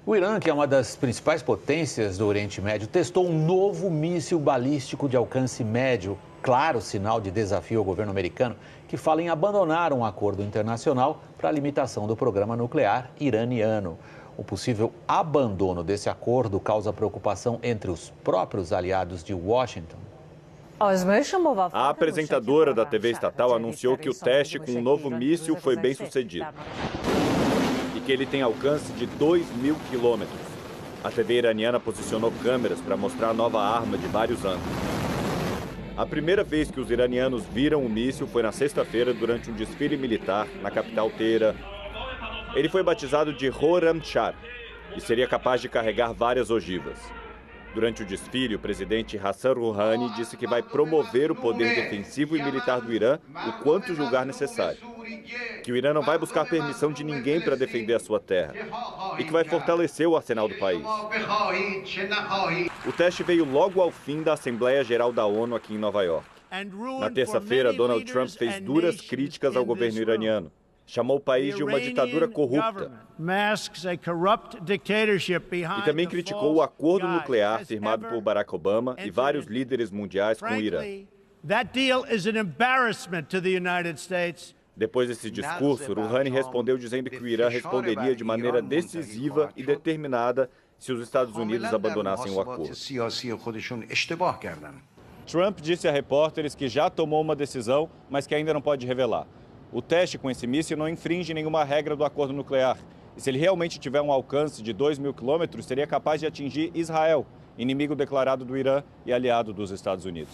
O Irã, que é uma das principais potências do Oriente Médio, testou um novo míssil balístico de alcance médio. Claro sinal de desafio ao governo americano, que fala em abandonar um acordo internacional para a limitação do programa nuclear iraniano. O possível abandono desse acordo causa preocupação entre os próprios aliados de Washington. A apresentadora da TV estatal anunciou que o teste com o novo míssil foi bem sucedido e que ele tem alcance de 2.000 quilômetros. A TV iraniana posicionou câmeras para mostrar a nova arma de vários ângulos. A primeira vez que os iranianos viram o míssil foi na sexta-feira durante um desfile militar na capital Teherã. Ele foi batizado de Khorramshahr e seria capaz de carregar várias ogivas. Durante o desfile, o presidente Hassan Rouhani disse que vai promover o poder defensivo e militar do Irã o quanto julgar necessário. Que o Irã não vai buscar permissão de ninguém para defender a sua terra e que vai fortalecer o arsenal do país. O teste veio logo ao fim da Assembleia Geral da ONU aqui em Nova York. Na terça-feira, Donald Trump fez duras críticas ao governo iraniano. Chamou o país de uma ditadura corrupta. E também criticou o acordo nuclear firmado por Barack Obama e vários líderes mundiais com o Irã. Depois desse discurso, Rouhani respondeu dizendo que o Irã responderia de maneira decisiva e determinada se os Estados Unidos abandonassem o acordo. Trump disse a repórteres que já tomou uma decisão, mas que ainda não pode revelar. O teste com esse míssil não infringe nenhuma regra do acordo nuclear. E se ele realmente tiver um alcance de 2.000 quilômetros, seria capaz de atingir Israel, inimigo declarado do Irã e aliado dos Estados Unidos.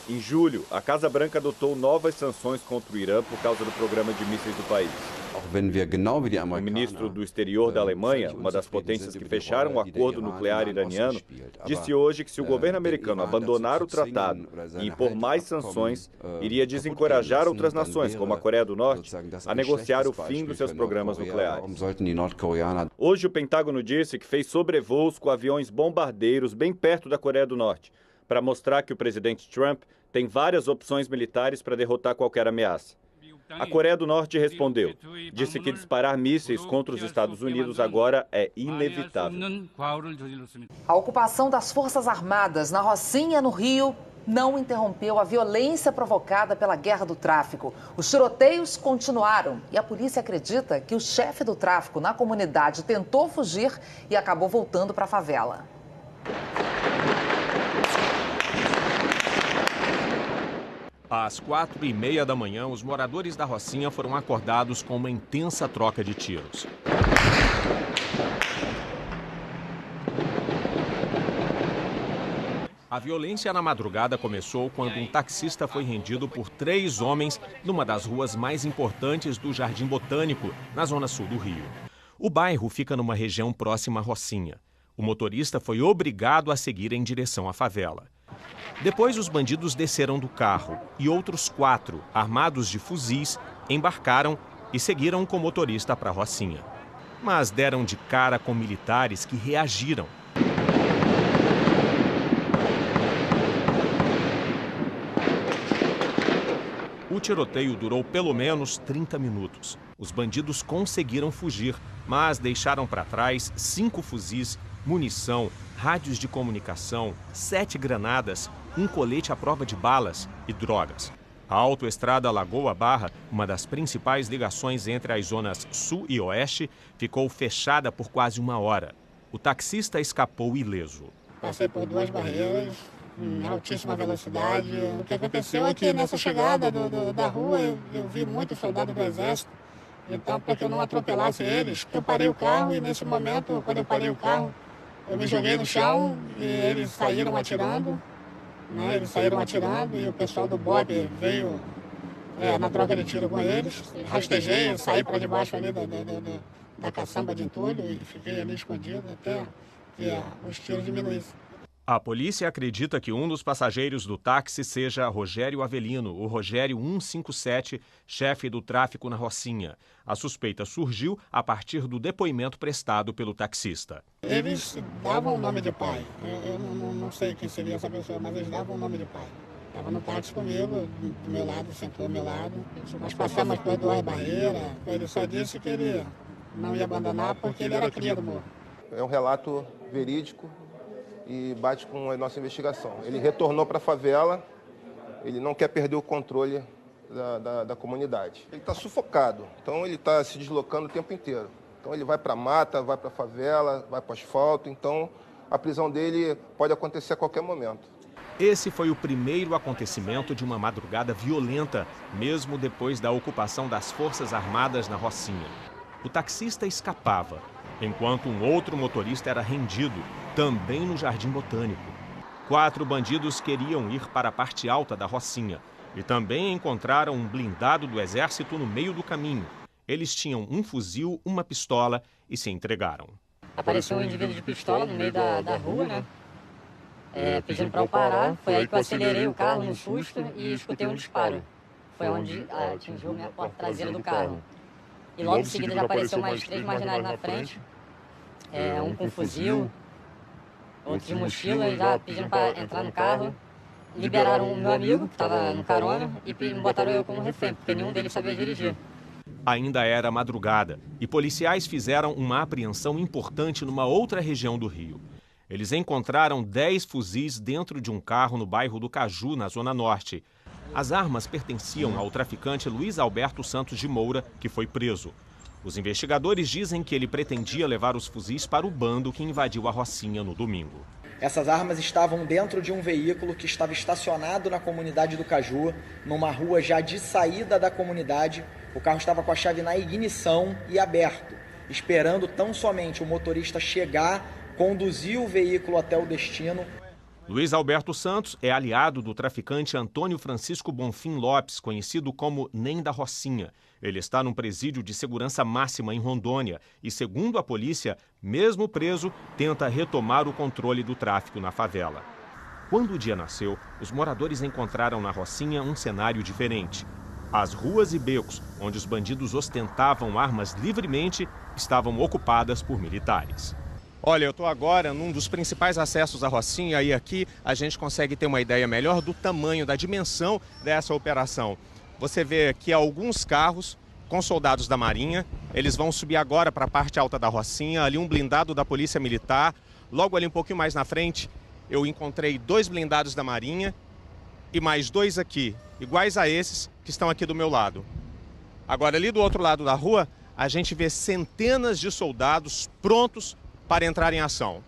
Em julho, a Casa Branca adotou novas sanções contra o Irã por causa do programa de mísseis do país. O ministro do Exterior da Alemanha, uma das potências que fecharam o acordo nuclear iraniano, disse hoje que se o governo americano abandonar o tratado e impor mais sanções, iria desencorajar outras nações, como a Coreia do Norte, a negociar o fim dos seus programas nucleares. Hoje, o Pentágono disse que fez sobrevoos com aviões bombardeiros bem perto da Coreia do Norte, para mostrar que o presidente Trump tem várias opções militares para derrotar qualquer ameaça. A Coreia do Norte respondeu. Disse que disparar mísseis contra os Estados Unidos agora é inevitável. A ocupação das Forças Armadas na Rocinha, no Rio, não interrompeu a violência provocada pela guerra do tráfico. Os tiroteios continuaram e a polícia acredita que o chefe do tráfico na comunidade tentou fugir e acabou voltando para a favela. Às 4h30 da manhã, os moradores da Rocinha foram acordados com uma intensa troca de tiros. A violência na madrugada começou quando um taxista foi rendido por 3 homens numa das ruas mais importantes do Jardim Botânico, na zona sul do Rio. O bairro fica numa região próxima à Rocinha. O motorista foi obrigado a seguir em direção à favela. Depois, os bandidos desceram do carro e outros 4, armados de fuzis, embarcaram e seguiram com o motorista para a Rocinha. Mas deram de cara com militares que reagiram. O tiroteio durou pelo menos 30 minutos. Os bandidos conseguiram fugir, mas deixaram para trás 5 fuzis, munição, rádios de comunicação, 7 granadas, um colete à prova de balas e drogas. A autoestrada Lagoa Barra, uma das principais ligações entre as zonas sul e oeste, ficou fechada por quase 1 hora. O taxista escapou ileso. Passei por 2 barreiras em altíssima velocidade. O que aconteceu é que nessa chegada da rua eu vi muitos soldados do exército. Então, para que eu não atropelasse eles, eu parei o carro e nesse momento, quando eu parei o carro, eu me joguei no chão e eles saíram atirando. Eles saíram atirando e o pessoal do BOP veio na troca de tiro com eles. Rastejei, eu saí para debaixo ali da caçamba de entulho e fiquei ali escondido até que os tiros diminuíssem. A polícia acredita que um dos passageiros do táxi seja Rogério Avelino, o Rogério 157, chefe do tráfico na Rocinha. A suspeita surgiu a partir do depoimento prestado pelo taxista. Eles davam o nome de pai. Eu não sei quem seria essa pessoa, mas eles davam o nome de pai. Estava no táxi comigo, do meu lado, sentou ao meu lado. Nós passamos por 2 barreiras. Ele só disse que ele não ia abandonar porque ele era cria do morro. É um relato verídico e bate com a nossa investigação. Ele retornou para a favela, ele não quer perder o controle da comunidade. Ele está sufocado, então ele está se deslocando o tempo inteiro. Então ele vai para a mata, vai para a favela, vai para o asfalto, então a prisão dele pode acontecer a qualquer momento. Esse foi o primeiro acontecimento de uma madrugada violenta, mesmo depois da ocupação das Forças Armadas na Rocinha. O taxista escapava, enquanto um outro motorista era rendido, também no Jardim Botânico. 4 bandidos queriam ir para a parte alta da Rocinha e também encontraram um blindado do Exército no meio do caminho. Eles tinham um fuzil, uma pistola e se entregaram. Apareceu um indivíduo de pistola no meio da rua, né? Pedindo para eu parar. Foi aí que eu acelerei o carro no susto e escutei um disparo. Foi onde atingiu minha porta traseira do carro. E logo em seguida já apareceu mais 3 marginais na frente. Um com fuzil, outro de mochila, já pedindo para entrar no carro. Liberaram o meu amigo, que estava no carona, e me botaram eu como refém, porque nenhum deles sabia dirigir. Ainda era madrugada e policiais fizeram uma apreensão importante numa outra região do Rio. Eles encontraram 10 fuzis dentro de um carro no bairro do Caju, na Zona Norte. As armas pertenciam ao traficante Luiz Alberto Santos de Moura, que foi preso. Os investigadores dizem que ele pretendia levar os fuzis para o bando que invadiu a Rocinha no domingo. Essas armas estavam dentro de um veículo que estava estacionado na comunidade do Caju, numa rua já de saída da comunidade. O carro estava com a chave na ignição e aberto, esperando tão somente o motorista chegar, conduzir o veículo até o destino. Luiz Alberto Santos é aliado do traficante Antônio Francisco Bonfim Lopes, conhecido como Nem da Rocinha. Ele está num presídio de segurança máxima em Rondônia e, segundo a polícia, mesmo preso, tenta retomar o controle do tráfico na favela. Quando o dia nasceu, os moradores encontraram na Rocinha um cenário diferente. As ruas e becos, onde os bandidos ostentavam armas livremente, estavam ocupadas por militares. Olha, eu estou agora num dos principais acessos à Rocinha e aqui a gente consegue ter uma ideia melhor do tamanho, da dimensão dessa operação. Você vê aqui alguns carros com soldados da Marinha, eles vão subir agora para a parte alta da Rocinha, ali um blindado da Polícia Militar. Logo ali um pouquinho mais na frente eu encontrei 2 blindados da Marinha e mais 2 aqui, iguais a esses que estão aqui do meu lado. Agora ali do outro lado da rua a gente vê centenas de soldados prontos para entrar em ação.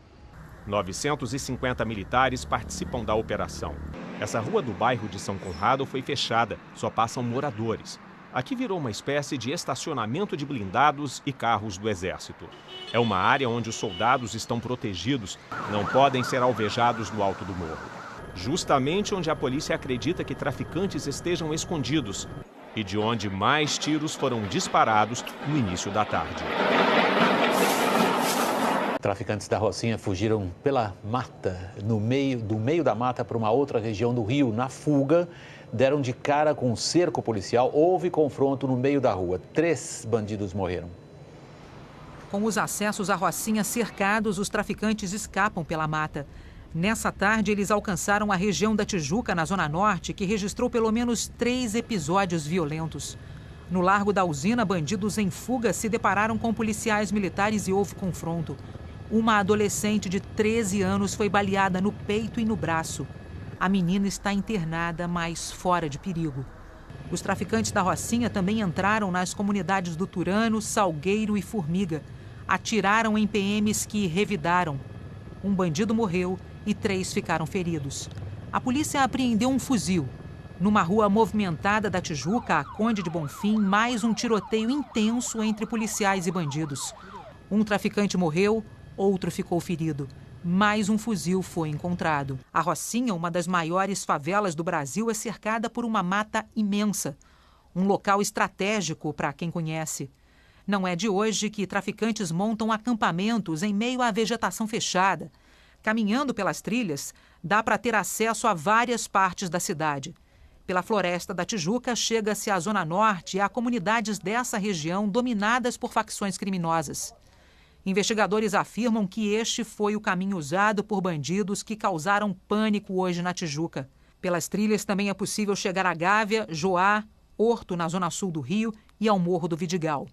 950 militares participam da operação. Essa rua do bairro de São Conrado foi fechada, só passam moradores. Aqui virou uma espécie de estacionamento de blindados e carros do Exército. É uma área onde os soldados estão protegidos, não podem ser alvejados do alto do morro. Justamente onde a polícia acredita que traficantes estejam escondidos e de onde mais tiros foram disparados no início da tarde. Traficantes da Rocinha fugiram pela mata, do meio da mata para uma outra região do Rio. Na fuga, deram de cara com um cerco policial. Houve confronto no meio da rua. 3 bandidos morreram. Com os acessos à Rocinha cercados, os traficantes escapam pela mata. Nessa tarde, eles alcançaram a região da Tijuca, na Zona Norte, que registrou pelo menos 3 episódios violentos. No Largo da Usina, bandidos em fuga se depararam com policiais militares e houve confronto. Uma adolescente de 13 anos foi baleada no peito e no braço. A menina está internada, mas fora de perigo. Os traficantes da Rocinha também entraram nas comunidades do Turano, Salgueiro e Formiga. Atiraram em PMs que revidaram. Um bandido morreu e 3 ficaram feridos. A polícia apreendeu um fuzil. Numa rua movimentada da Tijuca, a Conde de Bonfim, mais um tiroteio intenso entre policiais e bandidos. Um traficante morreu, outro ficou ferido. Mais um fuzil foi encontrado. A Rocinha, uma das maiores favelas do Brasil, é cercada por uma mata imensa. Um local estratégico para quem conhece. Não é de hoje que traficantes montam acampamentos em meio à vegetação fechada. Caminhando pelas trilhas, dá para ter acesso a várias partes da cidade. Pela Floresta da Tijuca, chega-se à Zona Norte e a comunidades dessa região dominadas por facções criminosas. Investigadores afirmam que este foi o caminho usado por bandidos que causaram pânico hoje na Tijuca. Pelas trilhas também é possível chegar a Gávea, Joá, Horto, na zona sul do Rio, e ao Morro do Vidigal.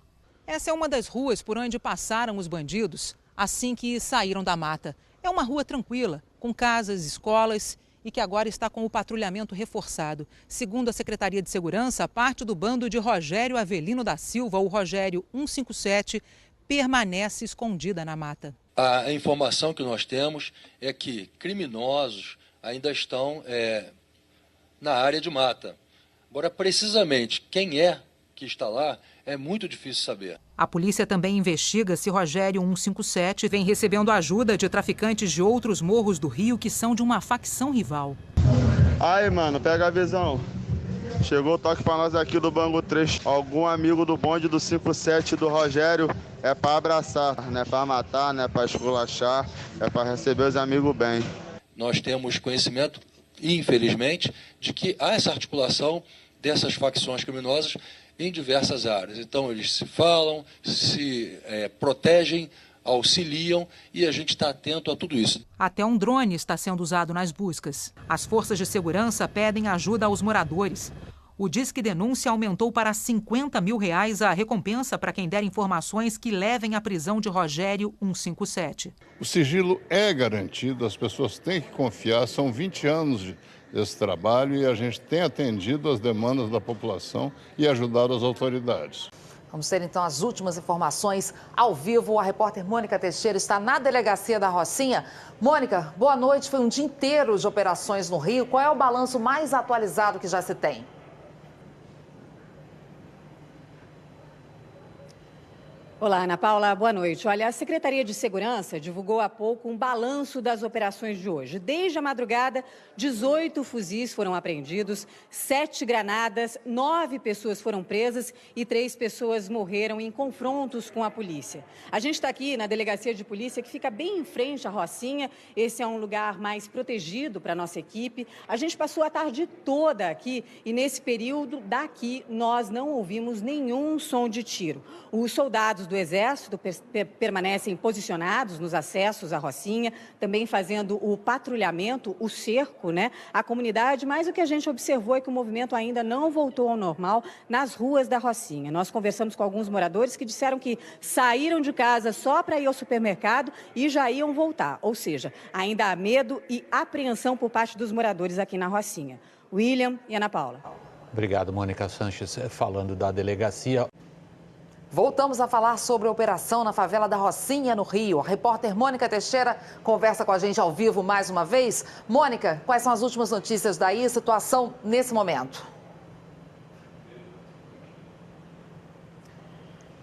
Essa é uma das ruas por onde passaram os bandidos. assim que saíram da mata. É uma rua tranquila, com casas, escolas e que agora está com o patrulhamento reforçado. Segundo a Secretaria de Segurança, parte do bando de Rogério Avelino da Silva, o Rogério 157, permanece escondida na mata. A informação que nós temos é que criminosos ainda estão na área de mata. Agora, precisamente, quem é que está lá é muito difícil saber. A polícia também investiga se Rogério 157 vem recebendo ajuda de traficantes de outros morros do Rio que são de uma facção rival. Aí, mano, pega a visão. Chegou o toque pra nós aqui do Bangu 3. Algum amigo do bonde do 57 do Rogério é pra abraçar, não é pra matar, não é pra esculachar, é pra receber os amigos bem. Nós temos conhecimento, infelizmente, de que há essa articulação dessas facções criminosas em diversas áreas. Então, eles se falam, se protegem, auxiliam e a gente está atento a tudo isso. Até um drone está sendo usado nas buscas. As forças de segurança pedem ajuda aos moradores. O Disque Denúncia aumentou para R$50 mil a recompensa para quem der informações que levem à prisão de Rogério 157. O sigilo é garantido, as pessoas têm que confiar, são 20 anos desse trabalho e a gente tem atendido as demandas da população e ajudado as autoridades. Vamos ter então as últimas informações ao vivo. A repórter Mônica Teixeira está na delegacia da Rocinha. Mônica, boa noite. Foi um dia inteiro de operações no Rio. Qual é o balanço mais atualizado que já se tem? Olá, Ana Paula, boa noite. Olha, a Secretaria de Segurança divulgou há pouco um balanço das operações de hoje. Desde a madrugada, 18 fuzis foram apreendidos, 7 granadas, 9 pessoas foram presas e 3 pessoas morreram em confrontos com a polícia. A gente está aqui na delegacia de polícia que fica bem em frente à Rocinha. Esse é um lugar mais protegido para a nossa equipe. A gente passou a tarde toda aqui e nesse período daqui nós não ouvimos nenhum som de tiro. Os soldados do Exército permanecem posicionados nos acessos à Rocinha, também fazendo o patrulhamento, o cerco, à comunidade, mas o que a gente observou é que o movimento ainda não voltou ao normal nas ruas da Rocinha. Nós conversamos com alguns moradores que disseram que saíram de casa só para ir ao supermercado e já iam voltar, ou seja, ainda há medo e apreensão por parte dos moradores aqui na Rocinha. William e Ana Paula. Obrigado, Mônica Sanches, falando da delegacia. Voltamos a falar sobre a operação na favela da Rocinha, no Rio. A repórter Mônica Teixeira conversa com a gente ao vivo mais uma vez. Mônica, quais são as últimas notícias daí, situação nesse momento?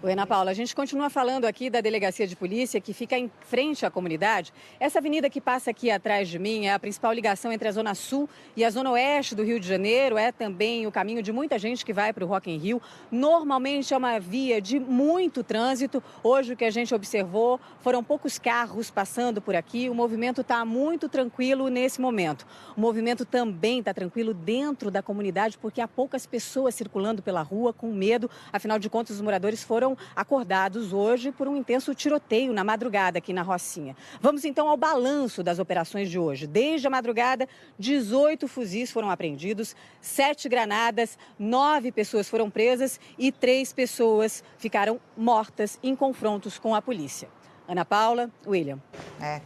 Oi, Ana Paula, a gente continua falando aqui da delegacia de polícia que fica em frente à comunidade. Essa avenida que passa aqui atrás de mim é a principal ligação entre a Zona Sul e a Zona Oeste do Rio de Janeiro. É também o caminho de muita gente que vai para o Rock in Rio. Normalmente é uma via de muito trânsito. Hoje o que a gente observou foram poucos carros passando por aqui. O movimento está muito tranquilo nesse momento. O movimento também está tranquilo dentro da comunidade porque há poucas pessoas circulando pela rua com medo. Afinal de contas, os moradores foram acordados hoje por um intenso tiroteio na madrugada aqui na Rocinha. Vamos então ao balanço das operações de hoje. Desde a madrugada, 18 fuzis foram apreendidos, 7 granadas, 9 pessoas foram presas e 3 pessoas ficaram mortas em confrontos com a polícia. Ana Paula, William.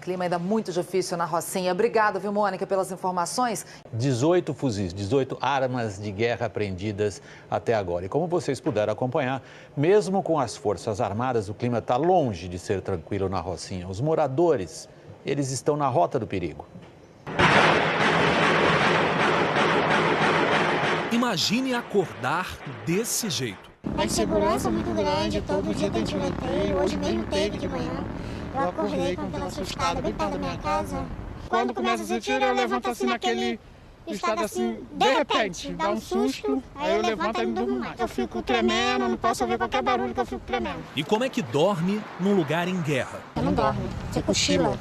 Clima ainda muito difícil na Rocinha. Obrigado, viu, Mônica, pelas informações. 18 fuzis, 18 armas de guerra apreendidas até agora. E como vocês puderam acompanhar, mesmo com as Forças Armadas, o clima está longe de ser tranquilo na Rocinha. Os moradores, eles estão na rota do perigo. Imagine acordar desse jeito. A insegurança é muito grande, todo dia tem tiroteio, hoje mesmo teve de manhã. Eu acordei com aquela assustada bem perto da minha casa. Quando começa esse tiro, eu levanto assim naquele estado assim, de repente, dá um susto, aí eu levanto e não durmo mais. Eu fico tremendo, não posso ouvir qualquer barulho que eu fico tremendo. E como é que dorme num lugar em guerra? Eu não dorme, você cochila.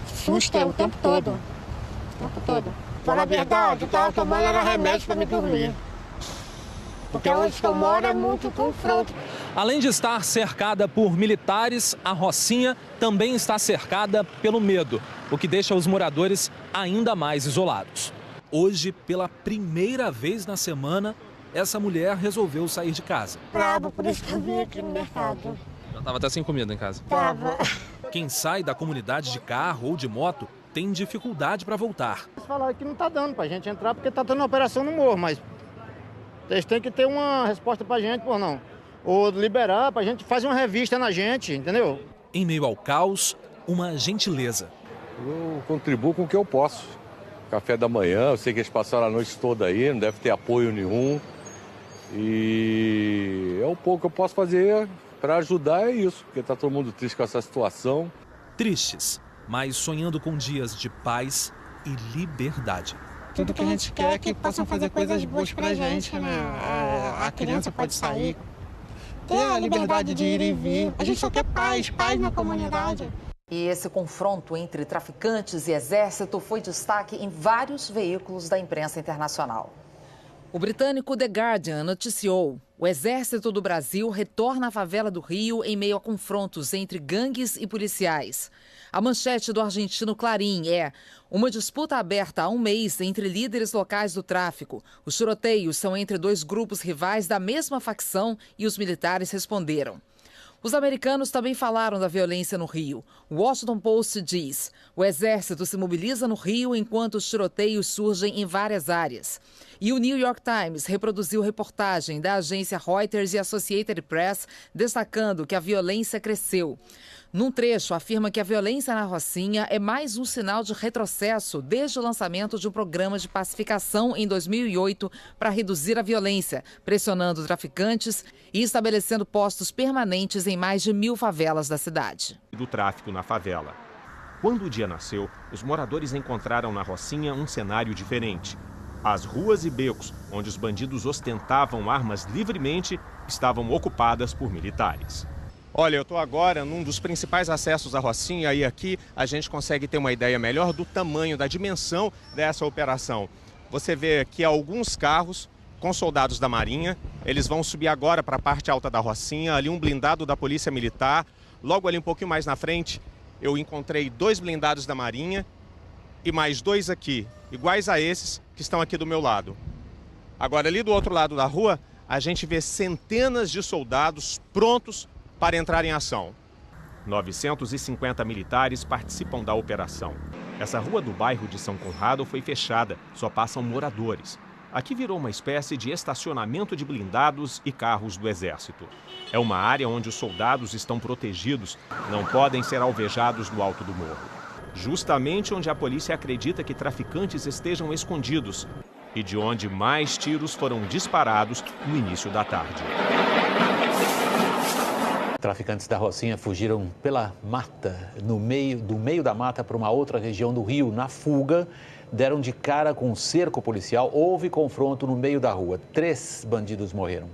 Susto é o tempo todo, o tempo todo. Fala a verdade, o que eu tomando era remédio para me dormir. Porque onde eu moro é muito confronto. Além de estar cercada por militares, a Rocinha também está cercada pelo medo, o que deixa os moradores ainda mais isolados. Hoje, pela primeira vez na semana, essa mulher resolveu sair de casa. Brabo, por isso que eu vim aqui no mercado. Tava até sem comida em casa. Tava. Quem sai da comunidade de carro ou de moto tem dificuldade para voltar. Eles falaram que não está dando para a gente entrar porque está dando uma operação no morro, mas eles têm que ter uma resposta para a gente, por não. Ou liberar para a gente fazer uma revista na gente, entendeu? Em meio ao caos, uma gentileza. Eu contribuo com o que eu posso. Café da manhã, eu sei que eles passaram a noite toda aí, não deve ter apoio nenhum. E é o pouco que eu posso fazer para ajudar, é isso, porque está todo mundo triste com essa situação. Tristes, mas sonhando com dias de paz e liberdade. Tudo que a gente quer é que possam fazer coisas boas pra gente, né? A criança pode sair, ter a liberdade de ir e vir. A gente só quer paz na comunidade. E esse confronto entre traficantes e exército foi destaque em vários veículos da imprensa internacional. O britânico The Guardian noticiou: o Exército do Brasil retorna à favela do Rio em meio a confrontos entre gangues e policiais. A manchete do argentino Clarín é: uma disputa aberta há um mês entre líderes locais do tráfico. Os tiroteios são entre dois grupos rivais da mesma facção e os militares responderam. Os americanos também falaram da violência no Rio. O Washington Post diz: o exército se mobiliza no Rio enquanto os tiroteios surgem em várias áreas. E o New York Times reproduziu reportagem da agência Reuters e Associated Press destacando que a violência cresceu. Num trecho, afirma que a violência na Rocinha é mais um sinal de retrocesso desde o lançamento de um programa de pacificação em 2008 para reduzir a violência, pressionando traficantes e estabelecendo postos permanentes em mais de 1.000 favelas da cidade. Do tráfico na favela. Quando o dia nasceu, os moradores encontraram na Rocinha um cenário diferente. As ruas e becos, onde os bandidos ostentavam armas livremente, estavam ocupadas por militares. Olha, eu estou agora num dos principais acessos à Rocinha e aqui a gente consegue ter uma ideia melhor do tamanho, da dimensão dessa operação. Você vê aqui alguns carros com soldados da Marinha, eles vão subir agora para a parte alta da Rocinha, ali um blindado da Polícia Militar. Logo ali um pouquinho mais na frente eu encontrei 2 blindados da Marinha e mais 2 aqui, iguais a esses que estão aqui do meu lado. Agora ali do outro lado da rua a gente vê centenas de soldados prontos para entrar em ação. 950 militares participam da operação. Essa rua do bairro de São Conrado foi fechada, só passam moradores. Aqui virou uma espécie de estacionamento de blindados e carros do Exército. É uma área onde os soldados estão protegidos, não podem ser alvejados no alto do morro. Justamente onde a polícia acredita que traficantes estejam escondidos e de onde mais tiros foram disparados no início da tarde. Traficantes da Rocinha fugiram pela mata, do meio da mata para uma outra região do Rio. Na fuga, deram de cara com um cerco policial. Houve confronto no meio da rua. 3 bandidos morreram.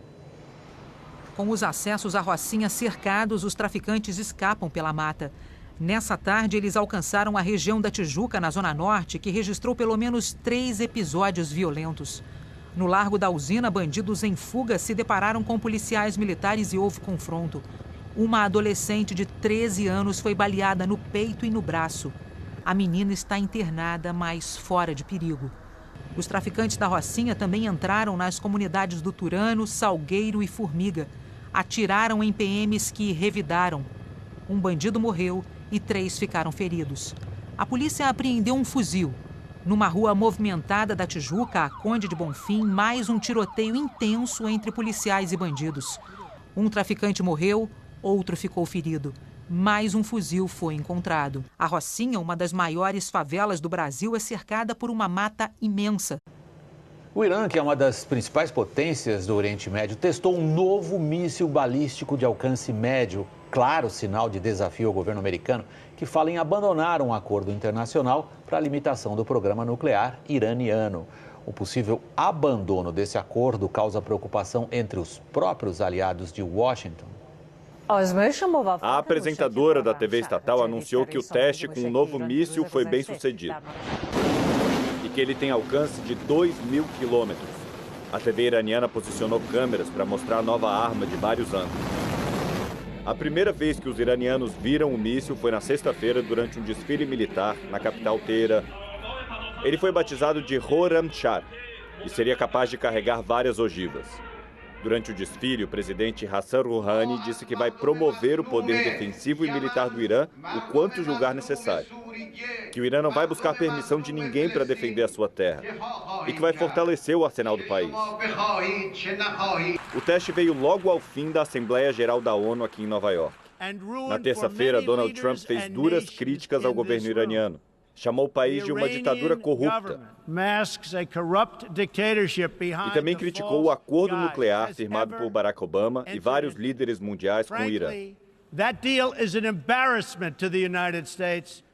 Com os acessos à Rocinha cercados, os traficantes escapam pela mata. Nessa tarde, eles alcançaram a região da Tijuca, na Zona Norte, que registrou pelo menos 3 episódios violentos. No Largo da Usina, bandidos em fuga se depararam com policiais militares e houve confronto. Uma adolescente de 13 anos foi baleada no peito e no braço. A menina está internada, mas fora de perigo. Os traficantes da Rocinha também entraram nas comunidades do Turano, Salgueiro e Formiga. Atiraram em PMs que revidaram. Um bandido morreu e 3 ficaram feridos. A polícia apreendeu um fuzil. Numa rua movimentada da Tijuca, a Conde de Bonfim, mais um tiroteio intenso entre policiais e bandidos. Um traficante morreu, outro ficou ferido. Mais um fuzil foi encontrado. A Rocinha, uma das maiores favelas do Brasil, é cercada por uma mata imensa. O Irã, que é uma das principais potências do Oriente Médio, testou um novo míssil balístico de alcance médio. Claro sinal de desafio ao governo americano, que fala em abandonar um acordo internacional para a limitação do programa nuclear iraniano. O possível abandono desse acordo causa preocupação entre os próprios aliados de Washington. A apresentadora da TV estatal anunciou que o teste com o novo míssil foi bem sucedido e que ele tem alcance de 2.000 quilômetros. A TV iraniana posicionou câmeras para mostrar a nova arma de vários ângulos. A primeira vez que os iranianos viram o míssil foi na sexta-feira durante um desfile militar na capital Teherã. Ele foi batizado de Khorramshahr e seria capaz de carregar várias ogivas. Durante o desfile, o presidente Hassan Rouhani disse que vai promover o poder defensivo e militar do Irã o quanto julgar necessário. Que o Irã não vai buscar permissão de ninguém para defender a sua terra e que vai fortalecer o arsenal do país. O teste veio logo ao fim da Assembleia Geral da ONU aqui em Nova York. Na terça-feira, Donald Trump fez duras críticas ao governo iraniano. Chamou o país de uma ditadura corrupta. E também criticou o acordo nuclear firmado por Barack Obama e vários líderes mundiais com o Irã.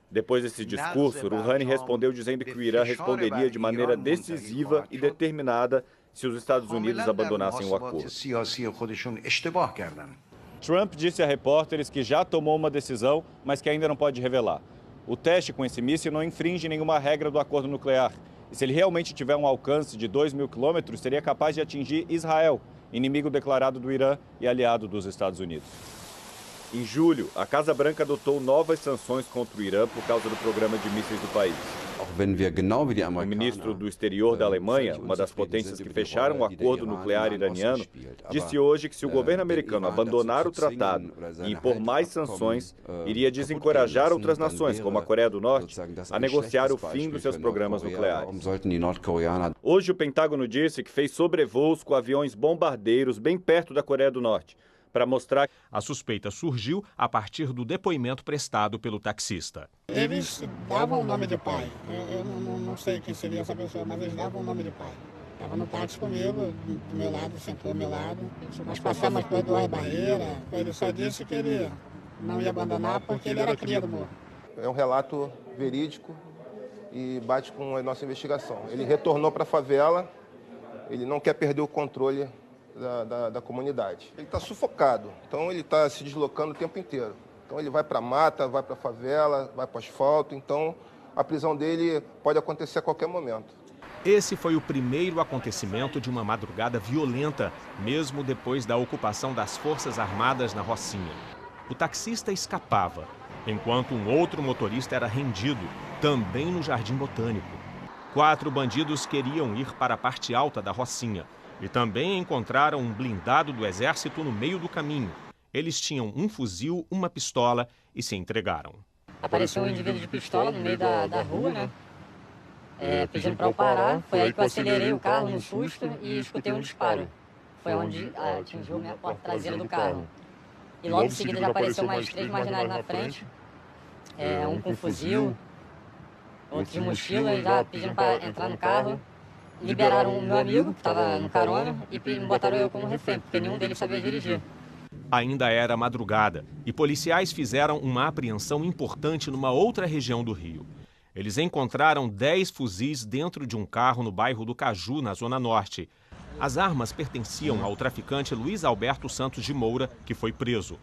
Depois desse discurso, Rouhani respondeu dizendo que o Irã responderia de maneira decisiva e determinada se os Estados Unidos abandonassem o acordo. Trump disse a repórteres que já tomou uma decisão, mas que ainda não pode revelar. O teste com esse míssil não infringe nenhuma regra do acordo nuclear. E se ele realmente tiver um alcance de 2.000 quilômetros, seria capaz de atingir Israel, inimigo declarado do Irã e aliado dos Estados Unidos. Em julho, a Casa Branca adotou novas sanções contra o Irã por causa do programa de mísseis do país. O ministro do Exterior da Alemanha, uma das potências que fecharam o acordo nuclear iraniano, disse hoje que se o governo americano abandonar o tratado e impor mais sanções, iria desencorajar outras nações, como a Coreia do Norte, a negociar o fim dos seus programas nucleares. Hoje, o Pentágono disse que fez sobrevoos com aviões bombardeiros bem perto da Coreia do Norte, para mostrar. A suspeita surgiu a partir do depoimento prestado pelo taxista. Eles davam o nome de pai. Eu não sei quem seria essa pessoa, mas eles davam o nome de pai. Estava no táxi comigo, do meu lado, sentou ao meu lado. Nós passamos por 2 barreiras. Ele só disse que ele não ia abandonar porque ele era cria do morro. É um relato verídico e bate com a nossa investigação. Ele retornou para a favela, ele não quer perder o controle da comunidade. Ele está sufocado, então ele está se deslocando o tempo inteiro. Então ele vai para a mata, vai para a favela, vai para o asfalto, então a prisão dele pode acontecer a qualquer momento. Esse foi o primeiro acontecimento de uma madrugada violenta, mesmo depois da ocupação das Forças Armadas na Rocinha. O taxista escapava, enquanto um outro motorista era rendido, também no Jardim Botânico. 4 bandidos queriam ir para a parte alta da Rocinha. E também encontraram um blindado do Exército no meio do caminho. Eles tinham um fuzil, uma pistola e se entregaram. Apareceu um indivíduo de pistola no meio da rua, né? Pedindo para eu parar. Foi aí que eu acelerei o carro no susto e escutei um disparo. Foi onde atingiu a minha porta traseira do carro. E logo em seguida já apareceu mais 3 marginais na frente. Um com fuzil, outro de mochila, já pedindo para entrar no carro. Liberaram o meu amigo, que estava no carona, e me botaram eu como refém, porque nenhum deles sabia dirigir. Ainda era madrugada e policiais fizeram uma apreensão importante numa outra região do Rio. Eles encontraram 10 fuzis dentro de um carro no bairro do Caju, na Zona Norte. As armas pertenciam ao traficante Luiz Alberto Santos de Moura, que foi preso.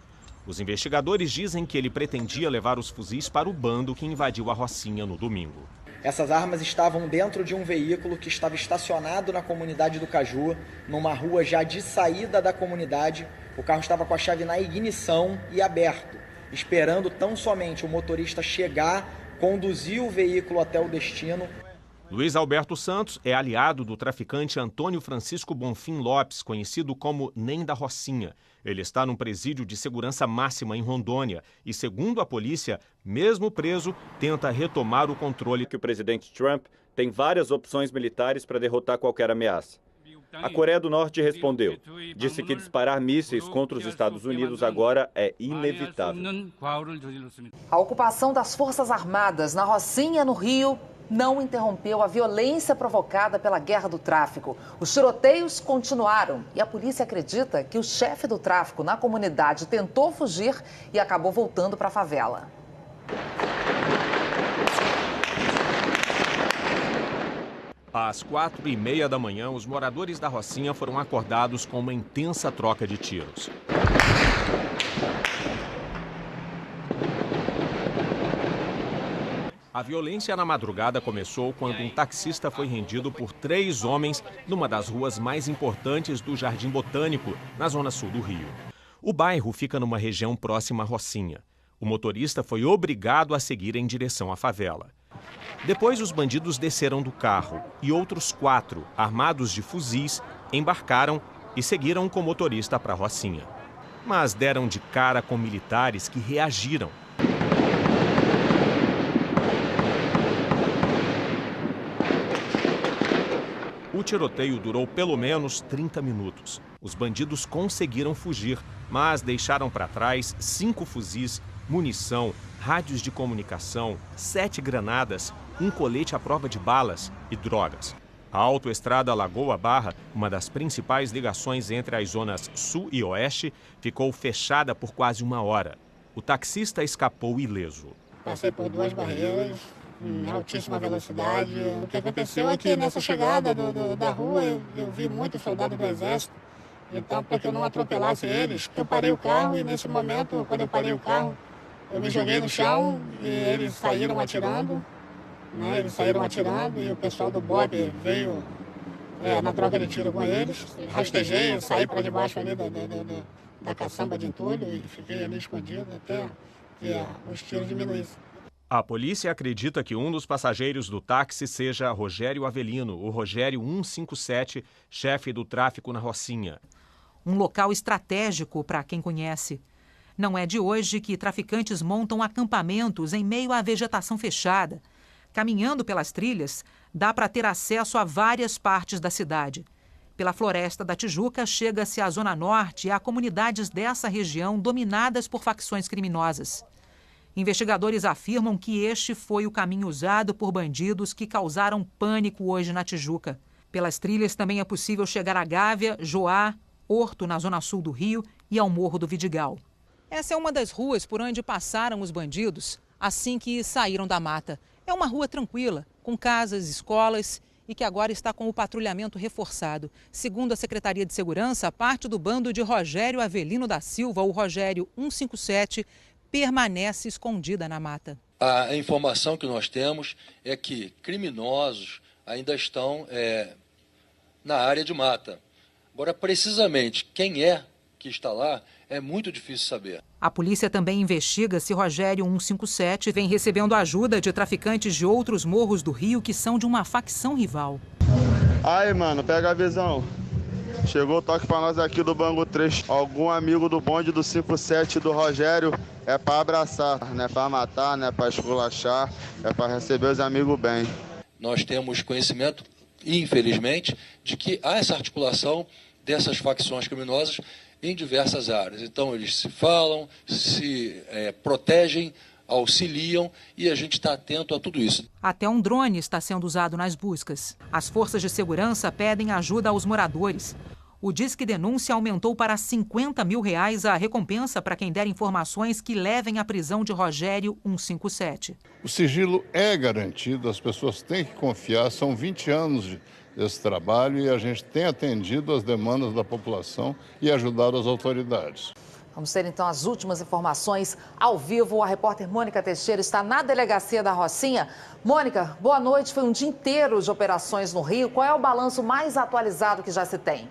Os investigadores dizem que ele pretendia levar os fuzis para o bando que invadiu a Rocinha no domingo. Essas armas estavam dentro de um veículo que estava estacionado na comunidade do Caju, numa rua já de saída da comunidade. O carro estava com a chave na ignição e aberto, esperando tão somente o motorista chegar, conduzir o veículo até o destino. Luiz Alberto Santos é aliado do traficante Antônio Francisco Bonfim Lopes, conhecido como Nem da Rocinha. Ele está num presídio de segurança máxima em Rondônia e, segundo a polícia, mesmo preso, tenta retomar o controle. Que o presidente Trump tem várias opções militares para derrotar qualquer ameaça. A Coreia do Norte respondeu. Disse que disparar mísseis contra os Estados Unidos agora é inevitável. A ocupação das Forças Armadas na Rocinha, no Rio, não interrompeu a violência provocada pela guerra do tráfico. Os tiroteios continuaram e a polícia acredita que o chefe do tráfico na comunidade tentou fugir e acabou voltando para a favela. Às 4h30 da manhã, os moradores da Rocinha foram acordados com uma intensa troca de tiros. A violência na madrugada começou quando um taxista foi rendido por 3 homens numa das ruas mais importantes do Jardim Botânico, na zona sul do Rio. O bairro fica numa região próxima à Rocinha. O motorista foi obrigado a seguir em direção à favela. Depois, os bandidos desceram do carro e outros 4, armados de fuzis, embarcaram e seguiram com o motorista para a Rocinha. Mas deram de cara com militares que reagiram. O tiroteio durou pelo menos 30 minutos. Os bandidos conseguiram fugir, mas deixaram para trás 5 fuzis, munição, rádios de comunicação, 7 granadas, um colete à prova de balas e drogas. A autoestrada Lagoa Barra, uma das principais ligações entre as zonas sul e oeste, ficou fechada por quase 1 hora. O taxista escapou ileso. Passei por 2 barreiras, em altíssima velocidade. O que aconteceu é que nessa chegada da rua eu vi muitos soldados do Exército. Então, para que eu não atropelasse eles, eu parei o carro e nesse momento, quando eu parei o carro, eu me joguei no chão e eles saíram atirando. Eles saíram atirando e o pessoal do BOP veio na troca de tiro com eles. Rastejei, saí para debaixo ali da caçamba de entulho e fiquei ali escondido até que os tiros diminuíssem. A polícia acredita que um dos passageiros do táxi seja Rogério Avelino, o Rogério 157, chefe do tráfico na Rocinha. Um local estratégico para quem conhece. Não é de hoje que traficantes montam acampamentos em meio à vegetação fechada. Caminhando pelas trilhas, dá para ter acesso a várias partes da cidade. Pela Floresta da Tijuca, chega-se à Zona Norte e a comunidades dessa região dominadas por facções criminosas. Investigadores afirmam que este foi o caminho usado por bandidos que causaram pânico hoje na Tijuca. Pelas trilhas também é possível chegar a Gávea, Joá, Horto, na zona sul do Rio, e ao Morro do Vidigal. Essa é uma das ruas por onde passaram os bandidos assim que saíram da mata. É uma rua tranquila, com casas, escolas e que agora está com o patrulhamento reforçado. Segundo a Secretaria de Segurança, parte do bando de Rogério Avelino da Silva, o Rogério 157, permanece escondida na mata. A informação que nós temos é que criminosos ainda estão na área de mata. Agora, precisamente, quem é que está lá é muito difícil saber. A polícia também investiga se Rogério 157 vem recebendo ajuda de traficantes de outros morros do Rio que são de uma facção rival. Aí, mano, pega a visão. Chegou o toque pra nós aqui do Bangu 3. Algum amigo do bonde do 57 do Rogério é pra abraçar, não é pra matar, não é pra esculachar, é pra receber os amigos bem. Nós temos conhecimento, infelizmente, de que há essa articulação dessas facções criminosas em diversas áreas. Então, eles se falam, se protegem, auxiliam e a gente está atento a tudo isso. Até um drone está sendo usado nas buscas. As forças de segurança pedem ajuda aos moradores. O Disque Denúncia aumentou para R$50 mil a recompensa para quem der informações que levem à prisão de Rogério 157. O sigilo é garantido, as pessoas têm que confiar, são 20 anos desse trabalho e a gente tem atendido as demandas da população e ajudado as autoridades. Vamos ter então as últimas informações ao vivo. A repórter Mônica Teixeira está na delegacia da Rocinha. Mônica, boa noite. Foi um dia inteiro de operações no Rio. Qual é o balanço mais atualizado que já se tem?